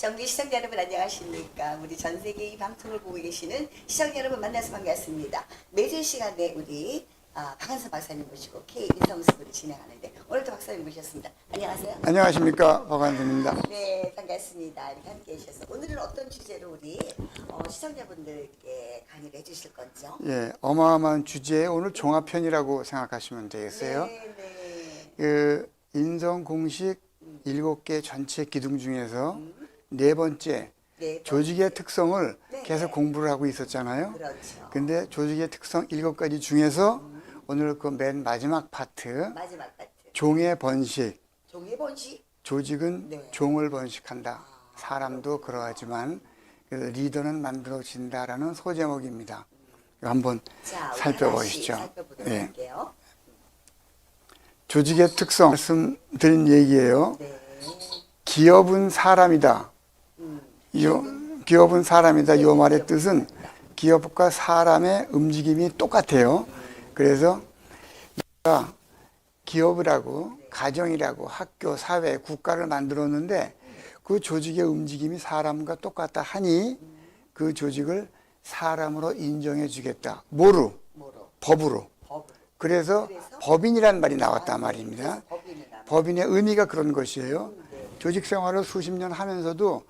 정기 시청자 여러분 안녕하십니까? 우리 전 세계 이 방송을 보고 계시는 시청자 여러분 만나서 반갑습니다. 매주 시간에 우리 박한서 박사님 모시고 K 인성수를 진행하는데 오늘도 박사님 모셨습니다. 안녕하세요. 안녕하십니까, 박한서입니다. 네, 반갑습니다. 이렇게 함께 해주셔서 오늘은 어떤 주제로 우리 시청자분들께 강의를 해주실 건죠? 예, 어마어마한 주제에 오늘 종합편이라고 생각하시면 되겠어요. 네, 네. 그 인성 공식 7개 전체 기둥 중에서 네 번째 조직의 특성을 네. 계속 공부를 하고 있었잖아요. 그렇죠. 근데 조직의 특성 7가지 중에서 오늘 그 맨 마지막 파트, 마지막 파트. 종의 번식. 종의 번식. 조직은 네. 종을 번식한다. 사람도 그러하지만 그래서 리더는 만들어진다라는 소제목입니다. 이거 한번 자, 우리 살펴보시죠. 하나씩 살펴보도록 예. 할게요. 조직의 특성 말씀드린 얘기예요. 네. 기업은 사람이다. 기업은 사람이다. 이 말의 뜻은 기업과 사람의 움직임이 똑같아요. 그래서 우리가 기업이라고 가정이라고 학교, 사회, 국가를 만들었는데 그 조직의 움직임이 사람과 똑같다 하니 그 조직을 사람으로 인정해 주겠다. 뭐로? 법으로. 그래서 법인이란 말이 나왔단 말입니다. 법인의 의미가 그런 것이에요. 조직 생활을 수십 년 하면서도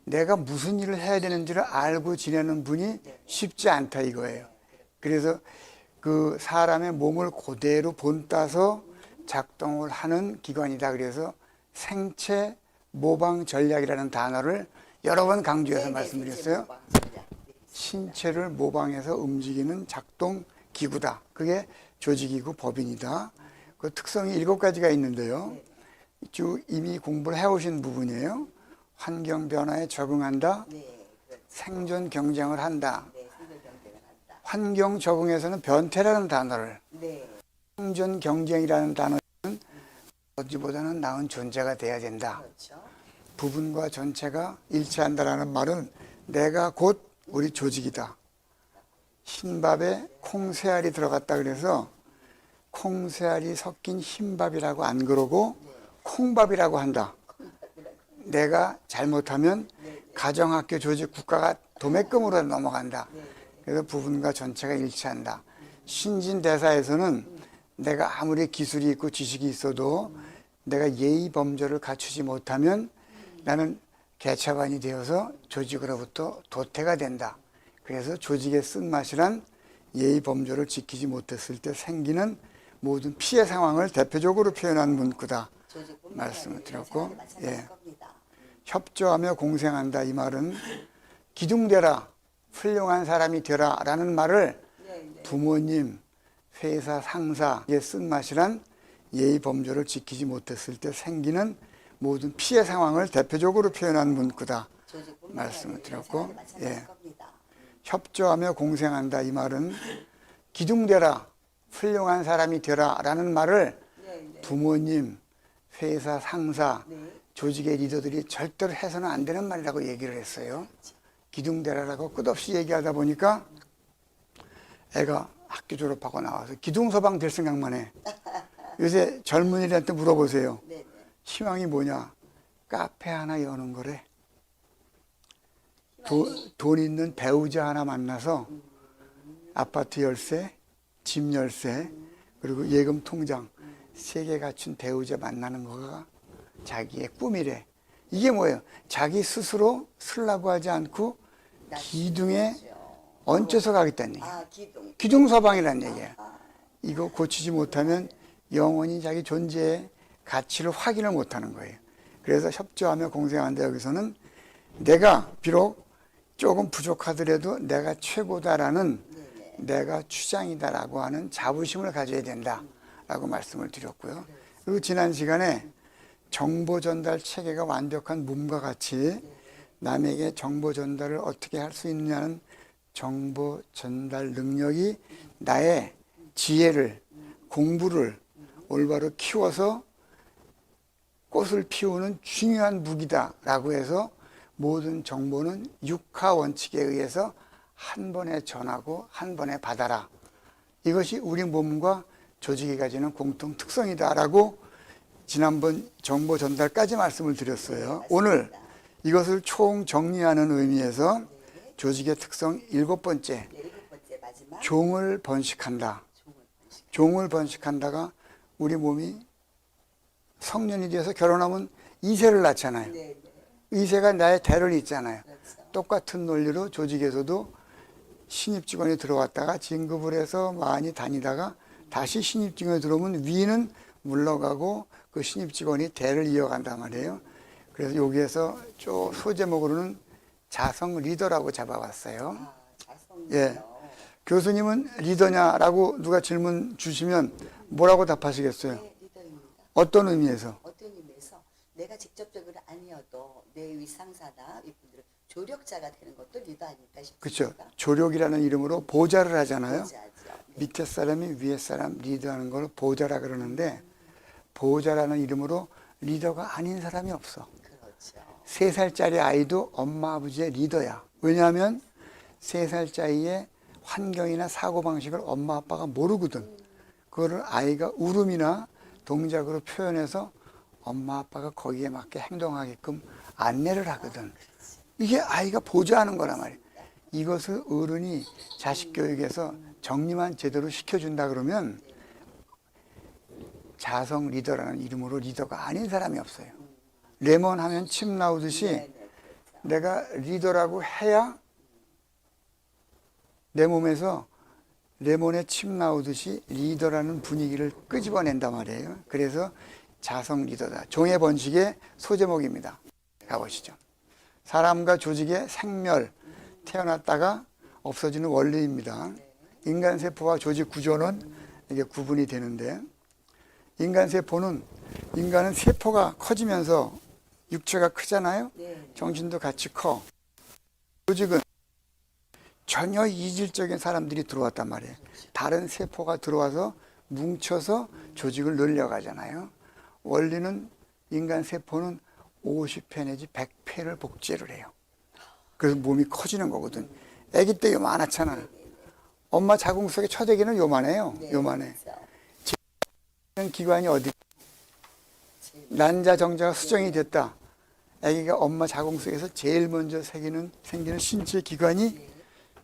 내가 무슨 일을 해야 되는지를 알고 지내는 분이 쉽지 않다 이거예요. 그래서 그 사람의 몸을 그대로 본따서 작동을 하는 기관이다. 그래서 생체 모방 전략이라는 단어를 여러 번 강조해서 말씀드렸어요. 신체를 모방해서 움직이는 작동 기구다. 그게 조직이고 법인이다. 그 특성이 7가지가 있는데요. 쭉 이미 공부를 해오신 부분이에요. 환경 변화에 적응한다. 생존 경쟁을 한다. 환경 적응에서는 변태라는 단어를, 생존 경쟁이라는 단어는 어디보다는 나은 존재가 돼야 된다. 부분과 전체가 일치한다라는 말은 내가 곧 우리 조직이다. 흰밥에 콩새알이 들어갔다 그래서 콩새알이 섞인 흰밥이라고 안 그러고 콩밥이라고 한다. 내가 잘못하면 가정학교 조직 국가가 도매금으로 넘어간다. 그래서 부분과 전체가 일치한다. 신진대사에서는 내가 아무리 기술이 있고 지식이 있어도 내가 예의 범절을 갖추지 못하면 나는 개차반이 되어서 조직으로부터 도태가 된다. 그래서 조직의 쓴맛이란 예의 범절을 지키지 못했을 때 생기는 모든 피해 상황을 대표적으로 표현한 문구다. 말씀을 드렸고, 예. 협조하며 공생한다. 이 말은 기둥되라, 훌륭한 사람이 되라 라는 말을 부모님, 회사, 상사의 쓴맛이란 예의 범절을 지키지 못했을 때 생기는 모든 피해 상황을 대표적으로 표현한 문구다. 말씀을 드렸고, 예. 협조하며 공생한다. 이 말은 기둥되라, 훌륭한 사람이 되라 라는 말을 부모님, 회사, 상사, 조직의 리더들이 절대로 해서는 안 되는 말이라고 얘기를 했어요. 기둥대라라고 끝없이 얘기하다 보니까 애가 학교 졸업하고 나와서 기둥서방 될 생각만 해. 요새 젊은이들한테 물어보세요. 희망이 뭐냐? 카페 하나 여는 거래. 돈 있는 배우자 하나 만나서 아파트 열쇠, 집 열쇠, 그리고 예금 통장 3개 갖춘 배우자 만나는 거가 자기의 꿈이래. 이게 뭐예요? 자기 스스로 쓰려고 하지 않고 기둥에 얹혀서 가겠다는 얘기예요. 기둥서방이라는 얘기예요. 이거 고치지 못하면 영원히 자기 존재의 가치를 확인을 못하는 거예요. 그래서 협조하며 공생한다. 여기서는 내가 비록 조금 부족하더라도 내가 최고다라는 내가 추장이다라고 하는 자부심을 가져야 된다라고 말씀을 드렸고요. 그리고 지난 시간에 정보 전달 체계가 완벽한 몸과 같이 남에게 정보 전달을 어떻게 할 수 있느냐는 정보 전달 능력이 나의 지혜를, 공부를 올바로 키워서 꽃을 피우는 중요한 무기다라고 해서 모든 정보는 육하 원칙에 의해서 한 번에 전하고 한 번에 받아라. 이것이 우리 몸과 조직이 가지는 공통 특성이다라고 지난번 정보 전달까지 말씀을 드렸어요. 오늘 이것을 총 정리하는 의미에서 네. 조직의 특성 7번째, 네, 7번째 마지막. 종을 번식한다. 종을 번식. 종을 번식한다가 우리 몸이 성년이 되어서 결혼하면 2세를 낳잖아요. 네, 네. 2세가 나의 대를 잇잖아요. 그렇죠. 똑같은 논리로 조직에서도 신입 직원이 들어왔다가 진급을 해서 많이 다니다가 다시 신입 직원이 들어오면 위는 물러가고 그 신입 직원이 대를 이어간단 말이에요. 그래서 여기에서 좀 소제목으로는 자성 리더라고 잡아봤어요. 아, 자성 예. 리더. 교수님은 리더냐라고 누가 질문 주시면 뭐라고 답하시겠어요? 네, 리더입니다. 어떤 의미에서? 어떤 의미에서 내가 직접적으로 아니어도 내 윗상사나 윗분들은 조력자가 되는 것도 리더 아닐까 싶습니다. 그렇죠. 조력이라는 이름으로 보좌를 하잖아요. 보좌죠. 네. 밑에 사람이 위에 사람 리더하는 걸 보좌라 그러는데 보좌라는 이름으로 리더가 아닌 사람이 없어. 그렇죠. 3살짜리 아이도 엄마 아버지의 리더야. 왜냐하면 3살짜리의 환경이나 사고방식을 엄마 아빠가 모르거든. 그거를 아이가 울음이나 동작으로 표현해서 엄마 아빠가 거기에 맞게 행동하게끔 안내를 하거든. 이게 아이가 보좌하는 거란 말이야. 이것을 어른이 자식 교육에서 정리만 제대로 시켜준다 그러면 자성 리더라는 이름으로 리더가 아닌 사람이 없어요. 레몬 하면 침 나오듯이 네, 네, 그렇죠. 내가 리더라고 해야 내 몸에서 레몬에 침 나오듯이 리더라는 분위기를 끄집어낸단 말이에요. 그래서 자성 리더다. 종의 번식의 소제목입니다. 가보시죠. 사람과 조직의 생멸, 태어났다가 없어지는 원리입니다. 인간 세포와 조직 구조는 이게 구분이 되는데 인간 세포는 인간은 세포가 커지면서 육체가 크잖아요. 네. 정신도 같이 커. 조직은 전혀 이질적인 사람들이 들어왔단 말이에요. 다른 세포가 들어와서 뭉쳐서 조직을 늘려가잖아요. 원리는 인간 세포는 50회 내지 100회를 복제를 해요. 그래서 몸이 커지는 거거든. 아기 때 요만하잖아. 엄마 자궁 속의 처대기는 요만해요. 네, 요만해. 그렇죠. 기관이 어디? 난자 정자가 수정이 됐다. 아기가 엄마 자궁 속에서 제일 먼저 생기는 신체 기관이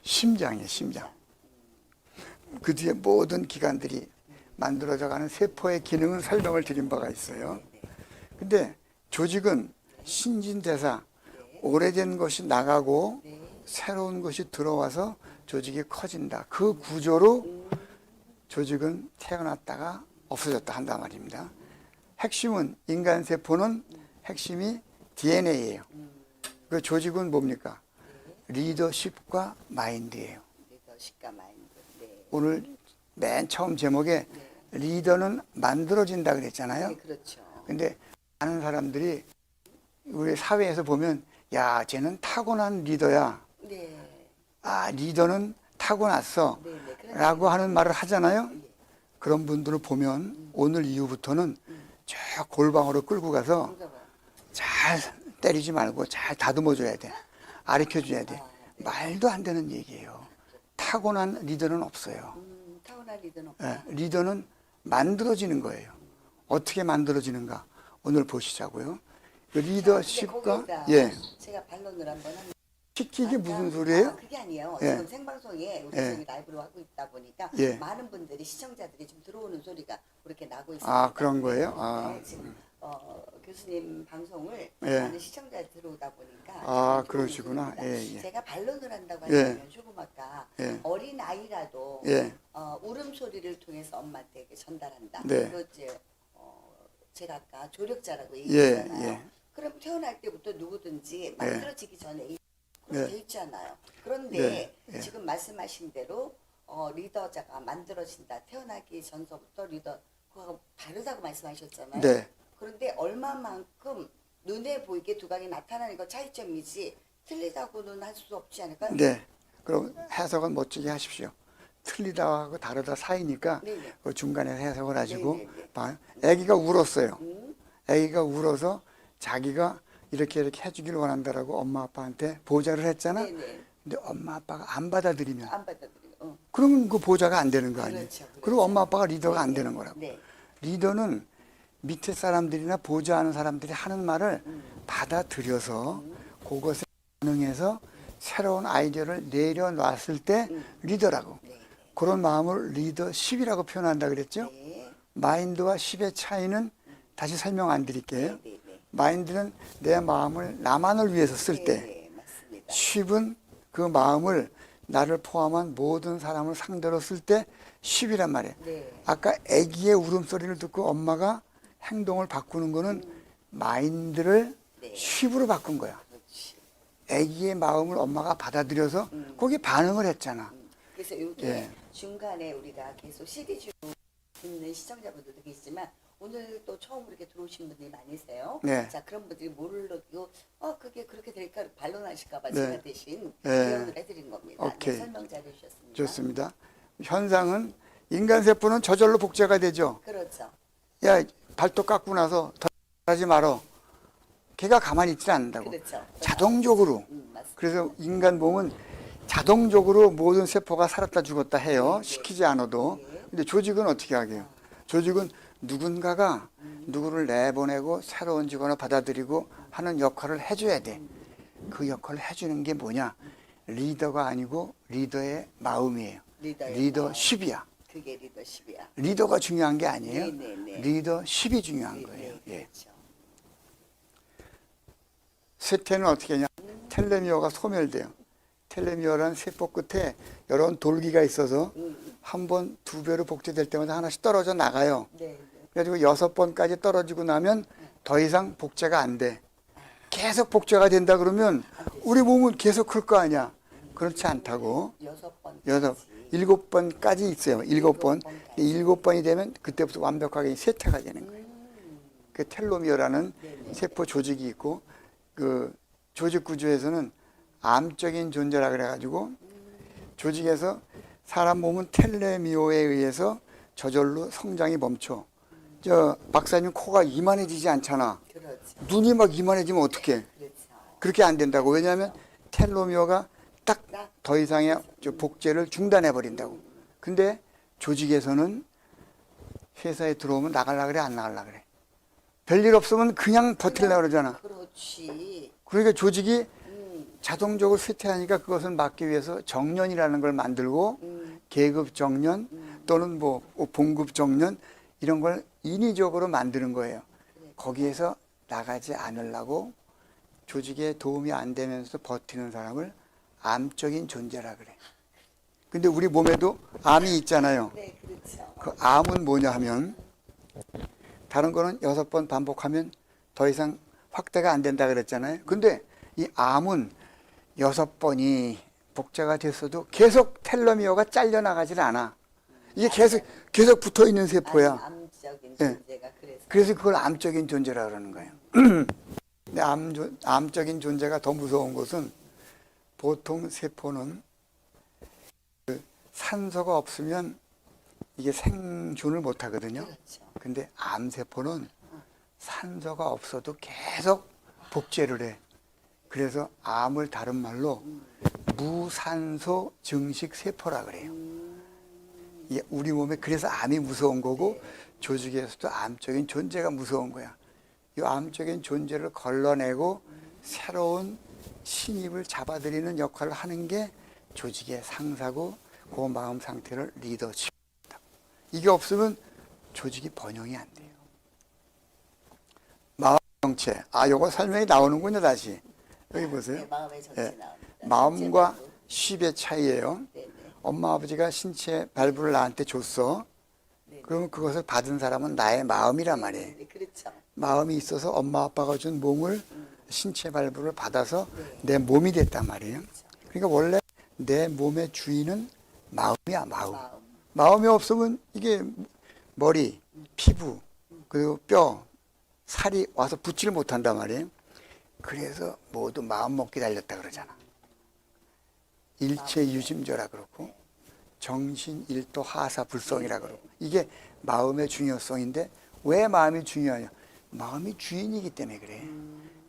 심장이에요. 심장. 그 뒤에 모든 기관들이 만들어져가는 세포의 기능은 설명을 드린 바가 있어요. 근데 조직은 신진대사, 오래된 것이 나가고 새로운 것이 들어와서 조직이 커진다. 그 구조로 조직은 태어났다가 없어졌다 한단 말입니다. 핵심은 인간 세포는 핵심이 DNA예요. 그 조직은 뭡니까? 리더십과 마인드예요. 리더십과 마인드. 네. 오늘 맨 처음 제목에 리더는 만들어진다 그랬잖아요. 네, 그렇죠. 근데 많은 사람들이 우리 사회에서 보면 야, 쟤는 타고난 리더야. 네. 아, 리더는 타고났어. 네, 네. 그런 라고 하는 말을 하잖아요. 그런 분들을 보면 오늘 이후부터는 저 골방으로 끌고 가서 뭔가 뭐, 잘 때리지 말고 잘 다듬어줘야 돼. 가르쳐줘야 돼. 말도 안 되는 얘기예요. 타고난 리더는 없어요. 타고난 리더는 없다. 예, 리더는 만들어지는 거예요. 어떻게 만들어지는가? 오늘 보시자고요. 그 리더십과 거기에다 예, 제가 반론을 한번 합니다. 시키기 무슨 소리예요? 아, 그게 아니에요. 예. 지금 생방송에 우리 예. 저기 라이브로 하고 있다 보니까 예. 많은 분들이 시청자들이 좀 들어오는 소리가 그렇게 나고 있습니다. 아, 그런 거예요? 아. 네, 지금 교수님 방송을 예. 많은 시청자들이 들어오다 보니까 아, 좀 그러시구나. 들어오는 예, 소리입니다. 예. 제가 반론을 한다고 예. 하면 조금 아까 예. 어린 아이라도 예. 울음소리를 통해서 엄마한테 이렇게 전달한다. 네. 그리고 이제 제가 아까 조력자라고 예, 얘기했잖아요. 예. 그럼 태어날 때부터 누구든지 만들어지기 전에 네. 돼 있잖아요. 그런데 네, 예. 지금 말씀하신 대로 리더자가 만들어진다. 태어나기 전서부터 리더 그거하고 다르다고 말씀하셨잖아요. 네. 그런데 얼마만큼 눈에 보이게 두각이 나타나는 거 차이점이지 틀리다고는 할 수 없지 않을까요? 네. 그럼 해석은 멋지게 하십시오. 틀리다하고 다르다 사이니까 네네. 그 중간에 해석을 하시고 네네네. 봐요. 아기가 울었어요. 아기가 울어서 자기가 이렇게 해주기를 원한다라고 엄마 아빠한테 보좌를 했잖아. 네네. 근데 엄마 아빠가 안 받아들이면 안 받아들이고. 그러면 그 보좌가 안 되는 거 아니에요. 그렇죠, 그렇죠. 그리고 엄마 아빠가 리더가 안 네, 되는 거라고. 네. 리더는 밑에 사람들이나 보좌하는 사람들이 하는 말을 받아들여서 그것에 반응해서 새로운 아이디어를 내려놨을 때 리더라고. 네. 그런 마음을 리더십이라고 표현한다 그랬죠. 네. 마인드와 십의 차이는 다시 설명 안 드릴게요. 네. 네. 마인드는 내 마음을 나만을 위해서 쓸 때, 네. 맞습니다. 십은 그 마음을 나를 포함한 모든 사람을 상대로 쓸 때 십이란 말이에요. 네. 아까 아기의 울음소리를 듣고 엄마가 행동을 바꾸는 거는 마인드를 네. 십으로 바꾼 거야. 그렇지. 아기의 마음을 엄마가 받아들여서 거기에 반응을 했잖아. 그래서 여기 예. 중간에 우리가 계속 CD주로 듣는 시청자분들도 계시지만 오늘 또 처음으로 이렇게 들어오신 분들이 많으세요. 네. 자, 그런 분들이 모르고 그게 그렇게 될까 반론하실까봐 네. 제가 대신 네. 예언을 해드린 겁니다. 오케이. 네, 설명 잘 해주셨습니다. 좋습니다. 현상은 인간 세포는 저절로 복제가 되죠. 그렇죠. 야, 발톱 깎고 나서 더 하지 말어. 걔가 가만히 있지 않는다고. 그렇죠. 자동적으로. 맞습니다. 그래서 인간 몸은 자동적으로 모든 세포가 살았다 죽었다 해요. 시키지 않아도. 근데 조직은 어떻게 하게요? 조직은 누군가가 누구를 내보내고 새로운 직원을 받아들이고 하는 역할을 해줘야 돼. 그 역할을 해주는 게 뭐냐? 리더가 아니고 리더의 마음이에요. 리더의 리더십이야. 마음. 그게 리더십이야. 리더가 중요한 게 아니에요. 네. 리더십이 중요한 거예요. 네, 예. 그렇죠. 쇠퇴는 어떻게 하냐? 텔레미어가 소멸돼요. 텔레미어라는 세포 끝에 여러 돌기가 있어서 한 번, 두 배로 복제될 때마다 하나씩 떨어져 나가요. 네. 그래가지고 6번까지 떨어지고 나면 더 이상 복제가 안 돼. 계속 복제가 된다 그러면 우리 몸은 계속 클 거 아니야. 그렇지 않다고. 6번. 7번까지 있어요. 7번. 7번까지. 7번이 되면 그때부터 완벽하게 쇠퇴가 되는 거예요. 그 텔로미어라는 세포 조직이 있고 그 조직 구조에서는 암적인 존재라 그래가지고 조직에서 사람 몸은 텔레미어에 의해서 저절로 성장이 멈춰. 저 박사님 코가 이만해지지 않잖아. 그렇죠. 눈이 막 이만해지면 어떡해? 그렇죠. 그렇게 안 된다고. 왜냐하면 텔로미어가 딱 더 이상의 저 복제를 중단해 버린다고. 근데 조직에서는 회사에 들어오면 나가려 그래 안 나가려 그래. 별일 없으면 그냥 버틸라 그러잖아. 그렇지. 그러니까 조직이 자동적으로 쇠퇴하니까 그것을 막기 위해서 정년이라는 걸 만들고 계급 정년 또는 뭐 봉급 정년 이런 걸 인위적으로 만드는 거예요. 거기에서 나가지 않으려고 조직에 도움이 안 되면서 버티는 사람을 암적인 존재라 그래. 근데 우리 몸에도 암이 있잖아요. 네, 그렇죠. 그 암은 뭐냐 하면 다른 거는 6번 반복하면 더 이상 확대가 안 된다 그랬잖아요. 근데 이 암은 6번이 복제가 됐어도 계속 텔로미어가 잘려나가질 않아. 이게 계속 붙어 있는 세포야. 암적인 예. 존재가 그래서 그걸 암적인 존재라 그러는 거예요. 근데 암적인 존재가 더 무서운 것은 보통 세포는 그 산소가 없으면 이게 생존을 못 하거든요. 그렇죠. 근데 암세포는 산소가 없어도 계속 복제를 해. 그래서 암을 다른 말로 무산소 증식 세포라 그래요. 이게 우리 몸에 그래서 암이 무서운 거고 조직에서도 암적인 존재가 무서운 거야. 이 암적인 존재를 걸러내고 새로운 신입을 잡아들이는 역할을 하는 게 조직의 상사고 그 마음 상태를 리더십. 이게 없으면 조직이 번영이 안 돼요. 마음 정체. 요거 설명이 나오는군요, 다시. 여기 보세요. 네, 마음의 전체 예. 나옵니다. 마음과 신체 십의 차이예요. 네, 네. 엄마 아버지가 신체 발부를 나한테 줬어. 네. 그러면 그것을 받은 사람은 나의 마음이란 말이에요. 네, 그렇죠. 마음이 있어서 엄마 아빠가 준 몸을 신체 발부를 받아서 내 몸이 됐단 말이에요. 그러니까 원래 내 몸의 주인은 마음이야, 마음. 마음이 없으면 이게 머리, 피부, 그리고 뼈, 살이 와서 붙지를 못한단 말이에요. 그래서 모두 마음 먹기 달렸다 그러잖아. 일체 유심조라 그렇고 정신 일도 하사 불성이라 그러고 이게 마음의 중요성인데 왜 마음이 중요하냐? 마음이 주인이기 때문에 그래.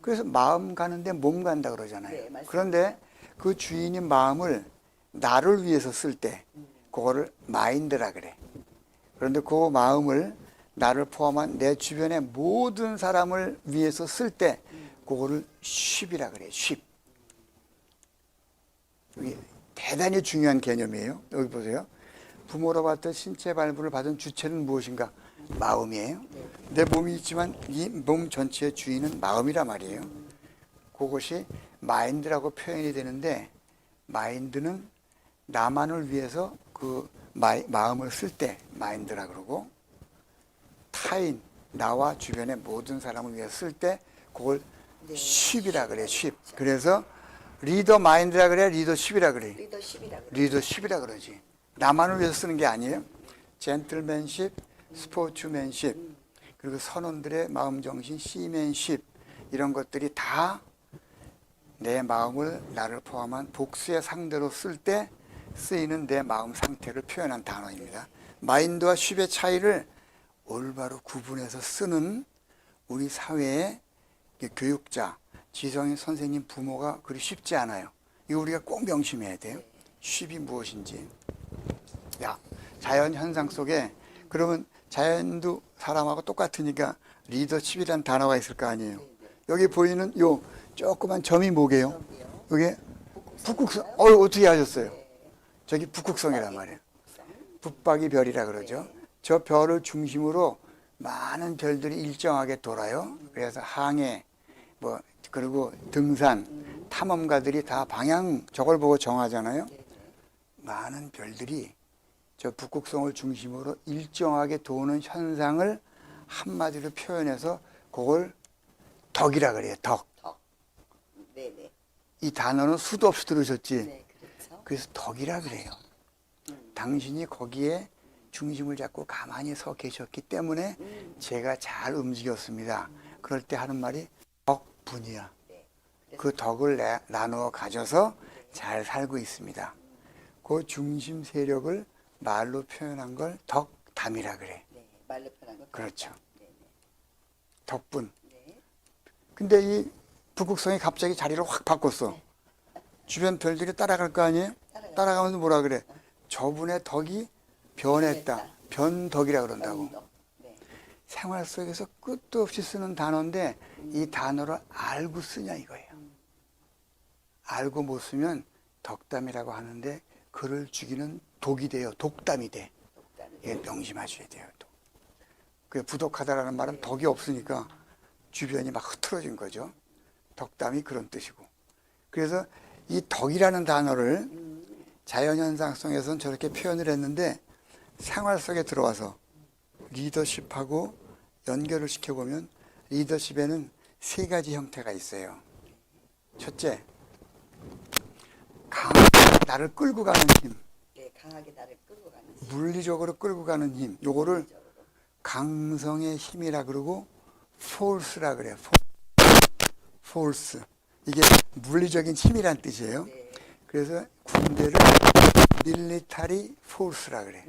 그래서 마음 가는데 몸 간다 그러잖아요. 네, 맞습니다. 그런데 그 주인인 마음을 나를 위해서 쓸 때 그거를 마인드라 그래. 그런데 그 마음을 나를 포함한 내 주변의 모든 사람을 위해서 쓸 때 그거를 쉽이라 그래. 쉽. 여기 대단히 중요한 개념이에요. 여기 보세요. 부모로부터 신체 발부를 받은 주체는 무엇인가? 마음이에요. 내 몸이 있지만 이 몸 전체의 주인은 마음이란 말이에요. 그것이 마인드라고 표현이 되는데, 마인드는 나만을 위해서 그 마음을 쓸 때 마인드라 그러고, 타인, 나와 주변의 모든 사람을 위해서 쓸 때 그걸 쉽이라 그래, 쉽. 그래서 리더 마인드라 그래, 리더십이라 그래. 리더십이라 그러지. 나만을 위해서 쓰는 게 아니에요. 젠틀맨십, 스포츠맨십, 그리고 선원들의 마음 정신, 시맨십, 이런 것들이 다 내 마음을, 나를 포함한 복수의 상대로 쓸 때 쓰이는 내 마음 상태를 표현한 단어입니다. 마인드와 쉽의 차이를 올바로 구분해서 쓰는 우리 사회의 교육자, 지성인 선생님, 부모가 그리 쉽지 않아요. 이거 우리가 꼭 명심해야 돼요. 쉽이 무엇인지. 자연 현상 속에, 그러면 자연도 사람하고 똑같으니까 리더십이라는 단어가 있을 거 아니에요. 여기 보이는 요 조그만 점이 뭐게요? 이게 북극성. 어떻게 하셨어요? 저기 북극성이란 말이에요. 붙박이 별이라 그러죠. 저 별을 중심으로 많은 별들이 일정하게 돌아요. 그래서 항해, 그리고 등산, 탐험가들이 다 방향 저걸 보고 정하잖아요. 많은 별들이 저 북극성을 중심으로 일정하게 도는 현상을 한마디로 표현해서 그걸 덕이라 그래요. 덕. 네네. 이 단어는 수도 없이 들으셨지. 네, 그렇죠. 그래서 덕이라 그래요. 당신이 거기에 중심을 잡고 가만히 서 계셨기 때문에 제가 잘 움직였습니다. 그럴 때 하는 말이 덕분이야. 그 덕을 나누어 가져서 잘 살고 있습니다. 그 중심 세력을 말로 표현한 걸 덕담이라 그래. 네, 말로 표현한 거. 그렇죠. 네, 덕분. 네. 근데 이 북극성이 갑자기 자리를 확 바꿨어. 주변 별들이 따라갈 거 아니에요? 따라가면서 뭐라 그래? 저분의 덕이 변했다. 변덕이라 그런다고. 네. 생활 속에서 끝도 없이 쓰는 단어인데 이 단어를 알고 쓰냐 이거예요. 알고 못 쓰면 덕담이라고 하는데 그를 죽이는 독이 돼요. 독담이 돼. 예, 명심하셔야 돼요. 그 부덕하다라는 말은 덕이 없으니까 주변이 막 흐트러진 거죠. 덕담이 그런 뜻이고. 그래서 이 덕이라는 단어를 자연현상 속에서는 저렇게 표현을 했는데 생활 속에 들어와서 리더십하고 연결을 시켜보면 리더십에는 세 가지 형태가 있어요. 첫째, 강하게 나를 끌고 가는 힘. 네, 강하게 나를 끌고 가는 힘. 물리적으로 끌고 가는 힘. 요거를 강성의 힘이라 그러고 포스라 그래요. 포스. 이게 물리적인 힘이란 뜻이에요. 네. 그래서 군대를 밀리타리 포스라 그래.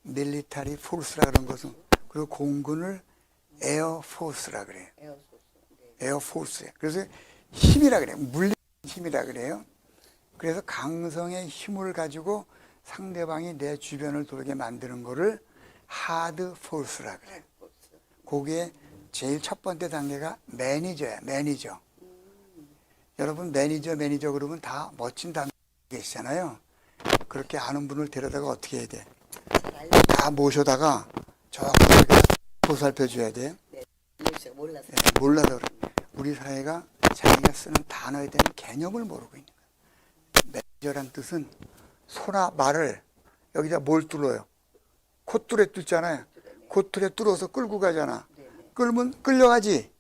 밀리타리 포스라 그런 것은. 그리고 공군을 에어포스라 그래요. 에어포스. 그래서 힘이라 그래요. 물리 힘이라 그래요. 그래서 강성의 힘을 가지고 상대방이 내 주변을 돌게 만드는 거를 하드 포스라 그래요. 거기에 제일 첫 번째 단계가 매니저야, 매니저. 여러분 매니저 그러면 다 멋진 단계 계시잖아요. 그렇게 아는 분을 데려다가 어떻게 해야 돼? 다 모셔다가 조금 보살펴 줘야 돼. 네, 몰라서. 네, 몰라서 그래. 우리 사회가 자기가 쓰는 단어에 대한 개념을 모르고 있는 거예요. 매니저란 뜻은 소나 말을 여기다 뭘 뚫어요? 콧뚜레 뚫잖아요. 콧뚜레 뚫어서 끌고 가잖아. 끌면 끌려가지.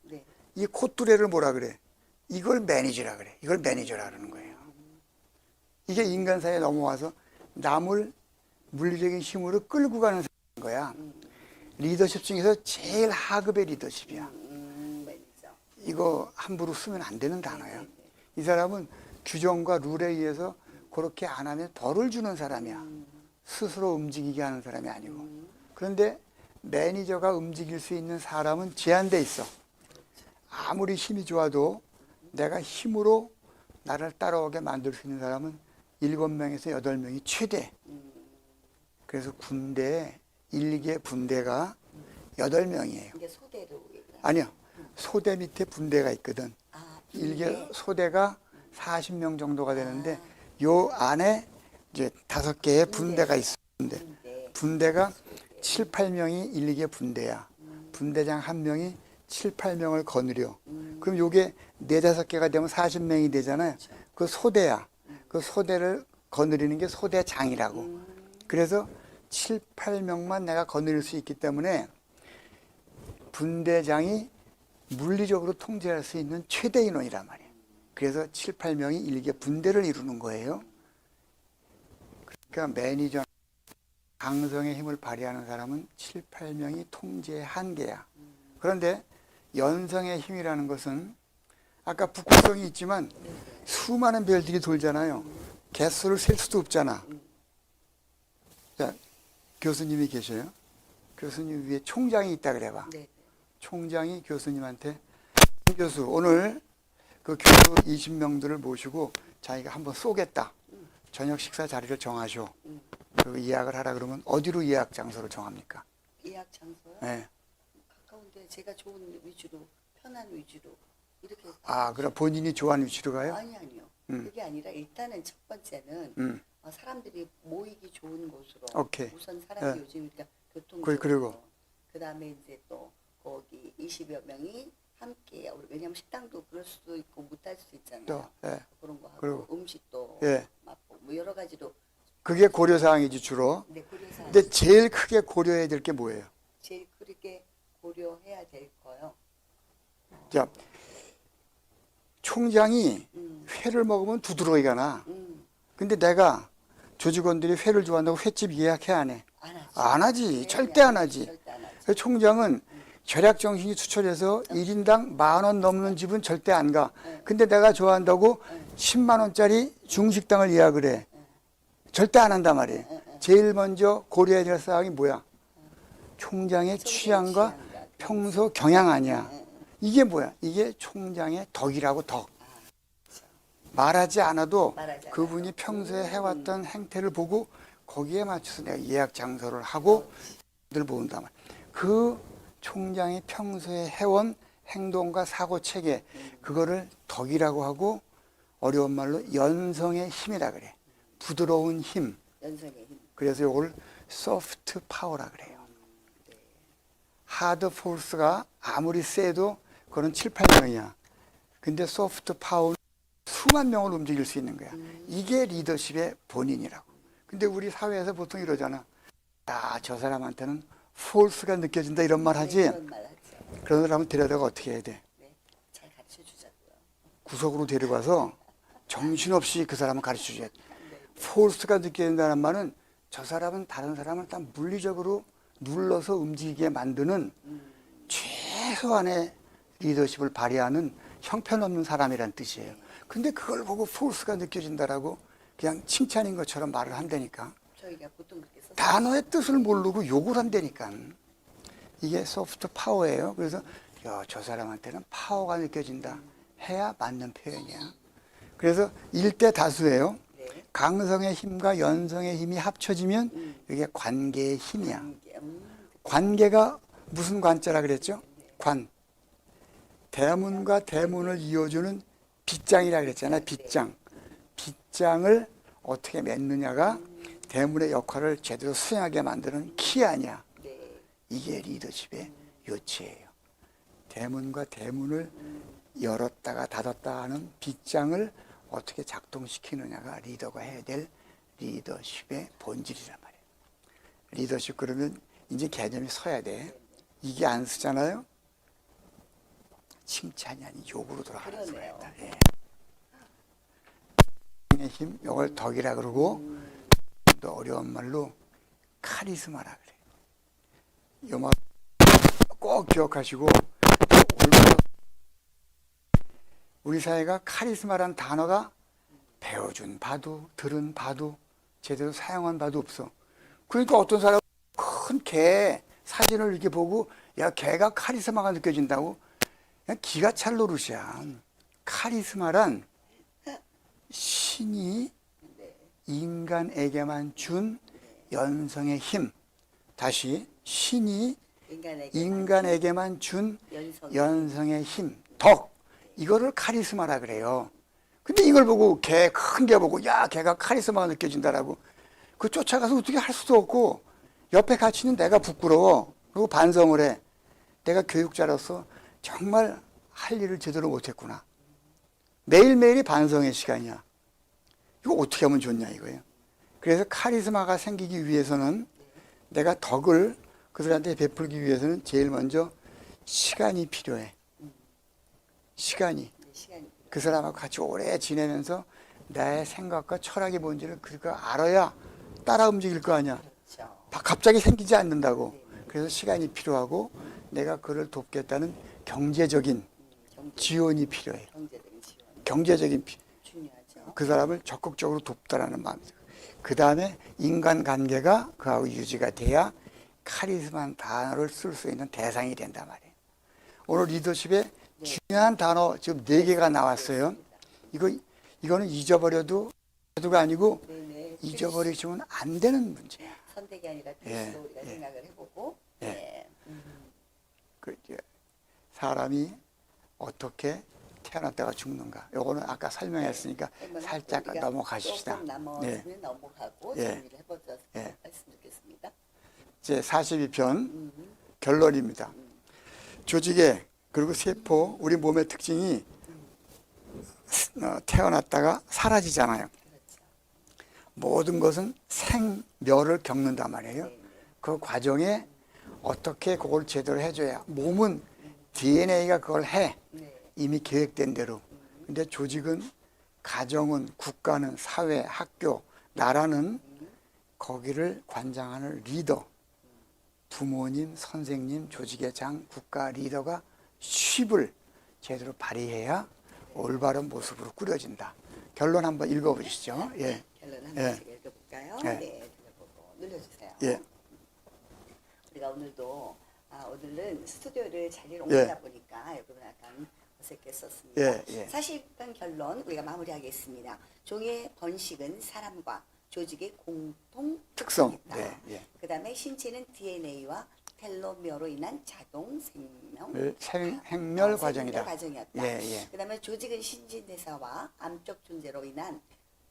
이 콧뚜레를 뭐라 그래? 이걸 매니저라 그래. 이걸 매니저라 그러는 거예요. 이게 인간 사회에 넘어와서 남을 물리적인 힘으로 끌고 가는 거야. 리더십 중에서 제일 하급의 리더십이야. 이거 함부로 쓰면 안 되는 단어야. 이 사람은 규정과 룰에 의해서 그렇게 안 하면 벌을 주는 사람이야. 스스로 움직이게 하는 사람이 아니고. 그런데 매니저가 움직일 수 있는 사람은 제한돼 있어. 아무리 힘이 좋아도 내가 힘으로 나를 따라오게 만들 수 있는 사람은 7명에서 8명이 최대. 그래서 군대에 1개 분대가 8명이에요. 이게 소대로. 아니요. 소대 밑에 분대가 있거든. 1개 소대가 40명 정도가 되는데 요 안에 이제 5개의 분대가 있어. 분대가 7, 8명이 1, 2개 분대야. 분대장 1명이 7, 8명을 거느려. 그럼 요게 4, 5개가 되면 40명이 되잖아요. 그 소대야. 그 소대를 거느리는 게 소대장이라고. 그래서 7, 8명만 내가 거느릴 수 있기 때문에 분대장이 물리적으로 통제할 수 있는 최대 인원이란 말이에요. 그래서 7, 8명이 1개 분대를 이루는 거예요. 그러니까 매니저 강성의 힘을 발휘하는 사람은 7, 8명이 통제의 한계야. 그런데 연성의 힘이라는 것은 아까 북극성이 있지만 수많은 별들이 돌잖아요. 개수를 셀 수도 없잖아. 자, 교수님이 계셔요. 교수님 위에 총장이 있다 그래봐. 총장이 교수님한테 교수 오늘 그 교수 20명들을 모시고 자기가 한번 쏘겠다. 저녁 식사 자리를 정하쇼. 그 예약을 하라 그러면 어디로 예약 장소를 정합니까? 예약 장소요? 네. 가까운데 제가 좋은 위주로 편한 위주로 이렇게. 아, 그럼 본인이 좋아하는 위치로 가요? 아니요. 그게 아니라 일단은 첫 번째는 사람들이 모이기 좋은 곳으로. 오케이. 우선 사람이 네. 요즘 일단 교통. 그리고 그다음에 이제 또 거기 20여 명이 함께 왜냐면 식당도 그럴 수도 있고 못할 수도 있잖아요. 또, 예. 그런 거 하고 그리고, 음식도 예. 맛보고 뭐 여러 가지로. 그게 고려사항이지 주로. 네, 고려사항. 근데 제일 크게 고려해야 될 게 뭐예요? 제일 크게 고려해야 될 거요. 자, 총장이 회를 먹으면 두드러기가 나. 근데 내가 조직원들이 회를 좋아한다고 횟집 예약해 안 해? 안 하지. 안 하지. 절대 안 하지. 절대 안 하지. 그래서 총장은 절약 정신이 투철해서 1인당 10,000원 넘는 집은 절대 안 가. 근데 내가 좋아한다고 10만 원짜리 중식당을 예약을 해. 절대 안 한단 말이에요. 제일 먼저 고려해야 될 사항이 뭐야? 총장의 취향과 평소 경향 아니야. 이게 뭐야? 이게 총장의 덕이라고 덕. 말하지 않아도 그분이 평소에 해왔던 행태를 보고 거기에 맞춰서 내가 예약 장소를 하고 늘 모은단 말이야. 그 총장이 평소에 해온 행동과 사고 체계, 그거를 덕이라고 하고 어려운 말로 연성의 힘이라 그래. 부드러운 힘. 연성의 힘. 그래서 이걸 소프트 파워라 그래요. 하드 포스가 아무리 세도 그건 7, 8명이야. 근데 소프트 파워는 수만 명을 움직일 수 있는 거야. 이게 리더십의 본인이라고. 근데 우리 사회에서 보통 이러잖아. 야, 저 사람한테는 포스가 느껴진다 이런 말 하지. 그런 말 하죠. 그런 사람을 데려다가 어떻게 해야 돼? 네, 잘 가르쳐 주자고요. 구석으로 데려가서 정신없이 그 사람을 가르쳐 줘야 돼. 포스가 느껴진다는 말은 저 사람은 다른 사람을 다 물리적으로 눌러서 움직이게 만드는 최소한의 리더십을 발휘하는 형편없는 사람이란 뜻이에요. 근데 그걸 보고 포스가 느껴진다라고 그냥 칭찬인 것처럼 말을 한다니까. 저희가 보통 그렇게 써서. 단어의 뜻을 모르고 욕을 한다니까. 이게 소프트 파워예요. 그래서 야, 저 사람한테는 파워가 느껴진다 해야 맞는 표현이야. 그래서 일대 다수예요. 네. 강성의 힘과 연성의 힘이 합쳐지면 이게 관계의 힘이야. 관계가 무슨 관자라 그랬죠? 관. 대문과 대문을 이어주는 빗장이라 그랬잖아요. 빗장. 빗장을 어떻게 맺느냐가 대문의 역할을 제대로 수행하게 만드는 키 아니야. 이게 리더십의 요체예요. 대문과 대문을 열었다가 닫았다 하는 빗장을 어떻게 작동시키느냐가 리더가 해야 될 리더십의 본질이란 말이에요. 리더십 그러면 이제 개념이 서야 돼. 이게 안 쓰잖아요. 칭찬이 아닌 욕으로 돌아가는 수가 있다. 예. 힘, 이걸 덕이라 그러고 또 어려운 말로 카리스마라 그래. 이 말 꼭 기억하시고 우리 사회가 카리스마라는 단어가 배워준 바도 들은 바도 제대로 사용한 바도 없어. 그러니까 어떤 사람은 큰 개 사진을 이렇게 보고 야 개가 카리스마가 느껴진다고 그냥 기가 찰 노릇이야. 카리스마란 신이 인간에게만 준 연성의 힘. 다시 신이 인간에게만 준 연성의 힘, 덕. 이거를 카리스마라 그래요. 근데 이걸 보고 큰 개 보고 야 걔가 카리스마가 느껴진다라고 그 쫓아가서 어떻게 할 수도 없고 옆에 같이 있는 내가 부끄러워. 그리고 반성을 해. 내가 교육자로서 정말 할 일을 제대로 못했구나. 매일매일이 반성의 시간이야. 이거 어떻게 하면 좋냐 이거예요. 그래서 카리스마가 생기기 위해서는 내가 덕을 그들한테 베풀기 위해서는 제일 먼저 시간이 필요해. 시간이. 그 사람하고 같이 오래 지내면서 나의 생각과 철학이 뭔지를 그가 알아야 따라 움직일 거 아니야. 그렇죠. 갑자기 생기지 않는다고. 그래서 시간이 필요하고 내가 그를 돕겠다는 경제적인 지원이 필요해요. 경제적인 지원 경제적인 중요하죠. 그 사람을 적극적으로 돕다라는 마음이죠. 그 다음에 인간관계가 그하고 유지가 돼야 카리스마한 단어를 쓸 수 있는 대상이 된단 말이에요. 오늘 리더십에 중요한 단어 지금 4개가 나왔어요. 이거는 잊어버려도 가 아니고 잊어버리시면 안 되는 문제야. 선택이 아니라 필수로 우리가 생각을 해보고 그 이제 사람이 어떻게 태어났다가 죽는가. 요거는 아까 설명했으니까 살짝 넘어가십시다. 조금 넘어가고 예. 정리를 해보도록 했으면 좋겠습니다. 제 42편 결론입니다. 조직의 그리고 세포 우리 몸의 특징이 태어났다가 사라지잖아요. 그렇죠. 모든 것은 생멸을 겪는단 말이에요. 그 과정에 어떻게 그걸 제대로 해줘야 몸은 DNA가 그걸 해. 이미 계획된 대로. 근데 조직은 가정은 국가는 사회, 학교, 나라는 거기를 관장하는 리더, 부모님, 선생님, 조직의 장, 국가 리더가 쉽을 제대로 발휘해야 올바른 모습으로 꾸려진다. 결론 한번 읽어보시죠. 예. 결론 한 번씩 읽어볼까요? 예. 네, 들어보고 눌러주세요. 예. 우리가 오늘은 스튜디오를 자리를 옮기다 예. 보니까 여러분 약간 어색했었습니다. 예. 40번 결론 우리가 마무리하겠습니다. 종의 번식은 사람과 조직의 공통 특성. 특성이다. 예. 그 다음에 신체는 DNA와 텔로메어로 인한 자동 생명 생멸 과정이다. 과정이었다. 예. 그 다음에 조직은 신진대사와 암적 존재로 인한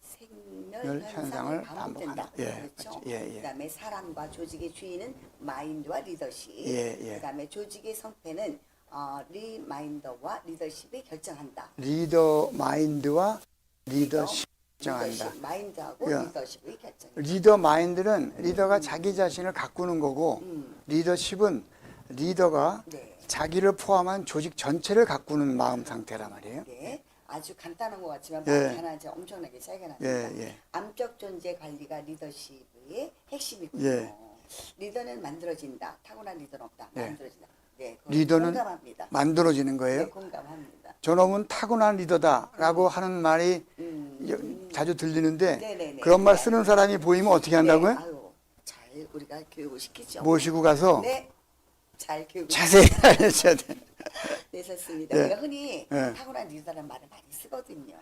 생멸 현상을 현상을 반복된다. 반복한다. 예. 그렇죠. 예. 그 다음에 사람과 조직의 주인은 마인드와 리더십. 예. 그 다음에 조직의 성패는 리마인더와 리더십이 결정한다. 리더 마인드와 리더십 결정한다. 리더십, 마인드하고 예. 리더십이 결정. 리더 마인드는 리더가 자기 자신을 가꾸는 거고 리더십은 리더가 네. 자기를 포함한 조직 전체를 가꾸는 마음 상태란 말이에요. 네. 아주 간단한 것 같지만 예. 마음이 하나 엄청나게 차이가 납니다. 예. 암적 존재 관리가 리더십의 핵심이군요. 예. 리더는 만들어진다. 타고난 리더는 없다. 예. 만들어진다. 네, 리더는 공감합니다. 만들어지는 거예요. 네, 공감합니다. 저놈은 타고난 리더다라고 하는 말이 자주 들리는데 네네네. 그런 말 쓰는 사람이 보이면 어떻게 한다고요? 네, 아유, 잘 우리가 교육을 시키죠. 모시고 가서 네, 잘 교육을 자세히 알려줘야 돼. 네, 좋습니다. 네. 우리가 흔히 네. 타고난 리더라는 말을 많이 쓰거든요.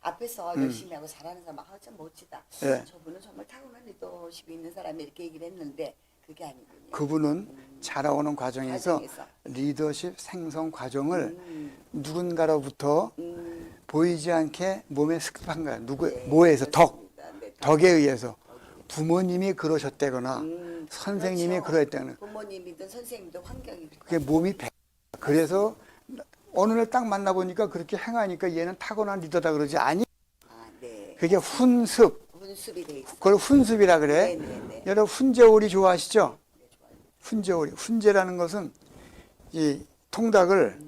앞에서 열심히 하고 잘하는 사람, 참 멋지다. 네. 저분은 정말 타고난 리더십이 있는 사람이 이렇게 얘기를 했는데 그게 아니군요. 그분은 자라오는 과정에서 리더십 생성 과정을 누군가로부터 보이지 않게 몸에 습득한 거야. 뭐에서? 덕에 의해서. 부모님이 그러셨다거나 선생님이 그렇죠. 그러했다거나 부모님이든 선생님이든 환경이 그게 몸이 그래서 어느 날 딱 만나보니까 그렇게 행하니까 얘는 타고난 리더다 그러지 아니. 네. 그게 훈습. 훈습이 돼 있어. 그걸 훈습이라 그래. 네네네. 여러분 훈제오리 좋아하시죠? 네, 좋아요. 훈제오리. 훈제라는 것은 이 통닭을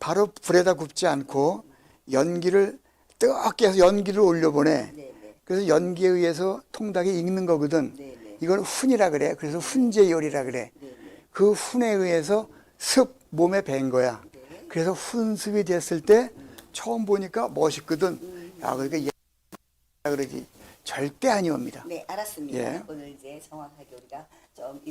바로 불에다 굽지 않고 연기를 뜨겁게 해서 연기를 올려보내. 네네. 그래서 연기에 의해서 통닭이 익는 거거든. 네네. 이걸 훈이라 그래. 그래서 훈제요리라 그래. 네네. 그 훈에 의해서 습 몸에 밴 거야. 네. 그래서 훈습이 됐을 때 처음 보니까 멋있거든. 야, 그러니까 그러지. 절대 아니옵니다. 네, 알았습니다. 예. 오늘 이제 정확하게 우리가 좀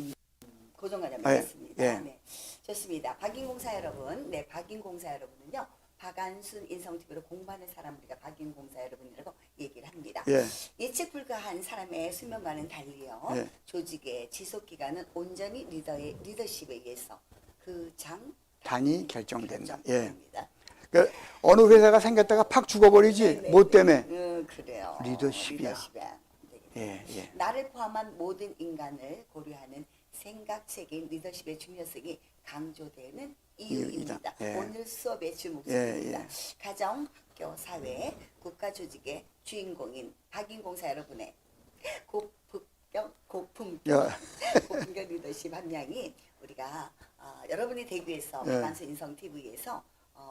고정관념을 예. 했습니다. 예. 네, 좋습니다. 박인공사 여러분, 네, 박인공사 여러분은요, 박안순 인성TV로 공부하는 사람 우리가 박인공사 여러분이라고 얘기를 합니다. 예. 예측 불가한 사람의 수명과는 달리요, 예. 조직의 지속 기간은 온전히 리더의 리더십에 의해서 그 장 단이 결정된다. 예. 결정됩니다. 그러니까 어느 회사가 생겼다가 팍 죽어버리지. 네, 뭐 때문에? 그래요. 리더십이야. 리더십이야. 예, 예. 나를 포함한 모든 인간을 고려하는 생각체계인 리더십의 중요성이 강조되는 이유입니다. 예. 오늘 수업의 주목입니다. 예, 예. 가정, 학교, 사회, 국가 조직의 주인공인 박인공사 여러분의 고품격 리더십 함량이 우리가 여러분이 되기 위해서 예. 박완서 인성 TV에서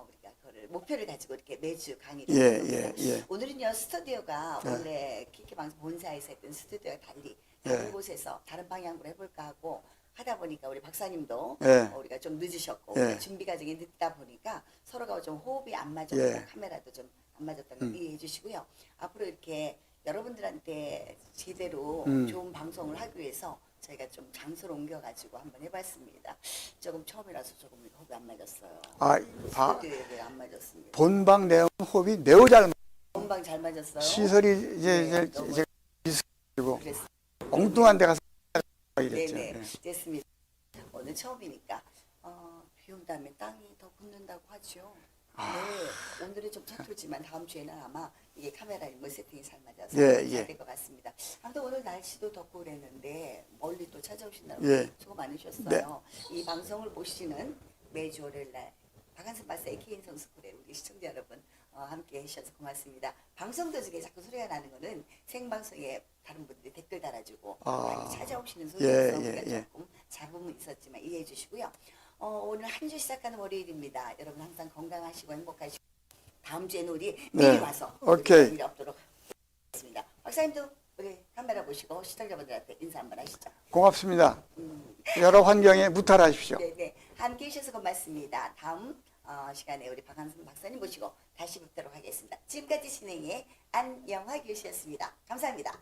우리가 그거를 목표를 가지고 이렇게 매주 강의를 예, 하는 예, 겁니다. 예. 오늘은요 스튜디오가 예. 원래 키키 방송 본사에서 했던 스튜디오와 달리 다른 예. 곳에서 다른 방향으로 해볼까 하고 하다 보니까 우리 박사님도 예. 우리가 좀 늦으셨고 예. 준비 과정이 늦다 보니까 서로가 좀 호흡이 안 맞았고 예. 카메라도 좀 안 맞았다는 걸 이해해 주시고요. 앞으로 이렇게 여러분들한테 제대로 좋은 방송을 하기 위해서 저희가 좀 장소를 옮겨가지고 한번 해봤습니다. 조금 처음이라서 조금 호흡이 안 맞았어요. 스튜디오에 안 맞았습니다. 본방 내용 호흡이 매우 잘 맞- 본방 잘 맞았어요. 시설이 이제 너무 이제 비슷하고 그랬어요. 엉뚱한 데 가서 이랬죠. 네네 예. 됐습니다. 오늘 처음이니까 비 온 다음에 땅이 더 굳는다고 하죠. 네, 오늘은 좀 서툴지만 다음 주에는 아마 이게 카메라 뭐 세팅이 잘 맞아서 예, 예. 잘 될 것 같습니다. 아무튼 오늘 날씨도 덥고 그랬는데 멀리 또 찾아오신다고 예. 수고 많으셨어요. 이 방송을 보시는 매주 월요일 날 박한선 박사의 K인성 스쿨에 우리 시청자 여러분 함께 해주셔서 고맙습니다. 방송 도중에 자꾸 소리가 나는 거는 생방송에 다른 분들이 댓글 달아주고 많이 찾아오시는 소리여서 우리가 조금 잡음은 있었지만 이해해 주시고요. 오늘 한 주 시작하는 월요일입니다. 여러분 항상 건강하시고 행복하시고 다음 주에는 우리 미리 와서 오케이. 일이 없도록 하겠습니다. 박사님도 우리 카메라 보시고 시청자분들한테 인사 한번 하시죠. 고맙습니다. 여러 환경에 무탈하십시오. 네네. 함께 해주셔서 고맙습니다. 다음 시간에 우리 박한선 박사님 모시고 다시 뵙도록 하겠습니다. 지금까지 진행의 안영화 교수였습니다. 감사합니다.